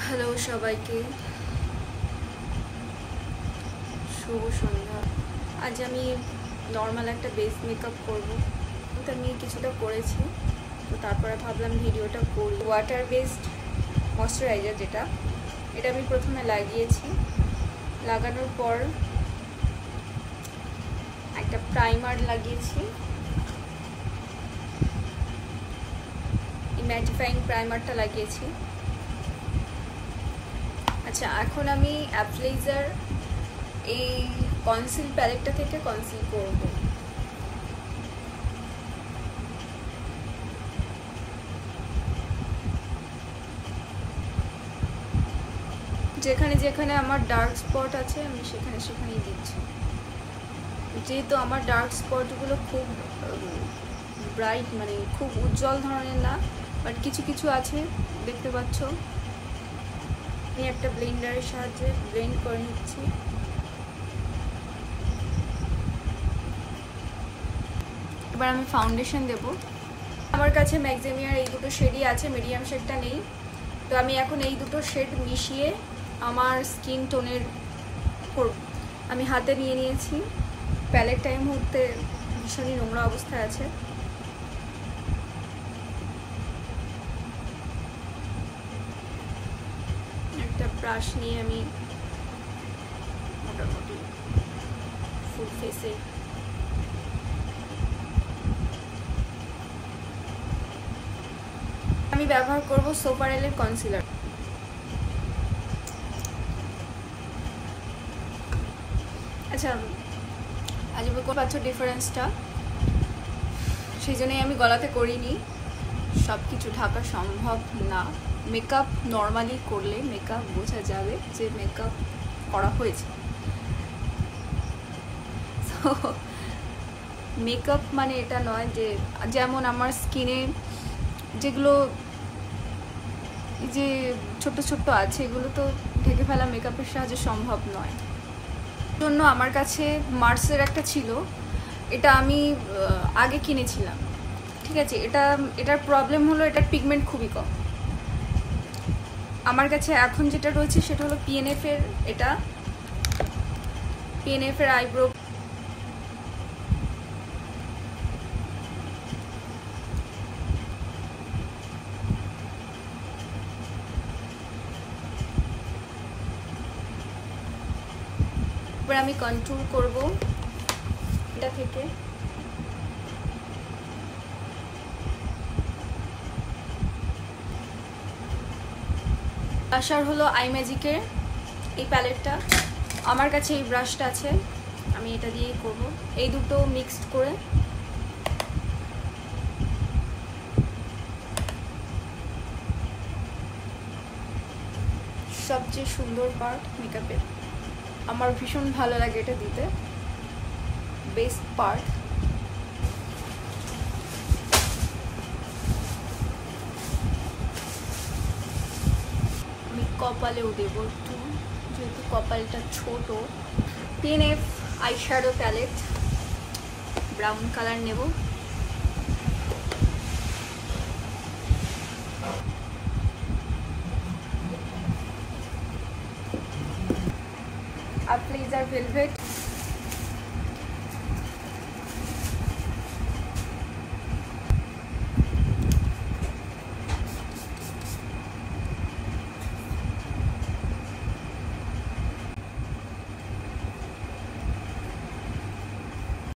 Hello সবাইকে, শুভ সন্ধ্যা। আজ আমি নর্মাল একটা বেস মেকআপ করব, তো আমি কিছুটা করেছি, তো তারপরে ভাবলাম ভিডিওটা করি। ওয়াটার বেসড ময়শ্চারাইজার এটা আমি প্রথমে লাগিয়েছি। লাগানোর পর একটা প্রাইমার লাগিয়েছি, ম্যাটিফাইং প্রাইমারটা লাগিয়েছি। আচ্ছা, এখন আমি অ্যাপ্লাইজার এই কনসিল প্যালেটটা থেকে কনসিল করব। যেখানে যেখানে আমার ডার্ক স্পট আছে আমি সেখানেই দিচ্ছি। যেহেতু আমার ডার্ক স্পটগুলো খুব ব্রাইট, মানে খুব উজ্জ্বল ধরনের না, বাট কিছু কিছু আছে, দেখতে পাচ্ছ। আমি একটা ব্লেন্ডারের সাহায্যে ব্লেন্ড করে নিচ্ছি। এবার আমি ফাউন্ডেশন দেব। আমার কাছে ম্যাক্সিমিয়ার এই দুটো শেডই আছে, মিডিয়াম শেডটা নেই, তো আমি এখন এই দুটো শেড মিশিয়ে আমার স্কিন টোনের করব। আমি হাতে নিয়ে নিয়েছি। প্যালেটটা এই মুহূর্তে ভীষণই নোংরা অবস্থায় আছে। একটা ব্রাশ নিয়ে আমি মোটামুটি ফুল ফেসে আমি ব্যবহার করব সোপারেলের কনসিলার। আচ্ছা, আজ বুঝতে পারছো ডিফারেন্সটা, সেই জন্যই আমি গলাতে করিনি। সব কিছু ঢাকা সম্ভব না। মেকআপ নর্মালি করলে মেকআপ বোঝা যাবে যে মেকআপ করা হয়েছে। তো মেকআপ মানে এটা নয় যে, যেমন আমার স্কিনে যেগুলো যে ছোট ছোট আছে, এগুলো তো ঢেকে ফেলা মেকআপের সাহায্যে সম্ভব নয়। জন্য আমার কাছে মার্সের একটা ছিল, এটা আমি আগে কিনেছিলাম, ঠিক আছে। এটার প্রবলেম হলো এটার পিগমেন্ট খুবই কম। আমার কাছে এখন যেটা রয়েছে সেটা হলো পিএনএফ এর, এটা পিএনএফ এর আইব্রো। এবার আমি কন্ট্রোল করব এটা থেকে। আসার হলো আই ম্যাজিকের এই প্যালেটটা। আমার কাছে এই ব্রাশটা আছে, আমি এটা দিয়েই করব। এই দুটো মিক্সড করে সবচেয়ে সুন্দর পার্ট মেকআপের, আমার ভীষণ ভালো লাগে এটা দিতে, বেস্ট পার্ট। আমি কপালেও দেবো একটু, যেহেতু কপালটা ছোট। PNF eye shadow palette, brown colour নেব। অ্যাপ্লাইজার ভেলভেট।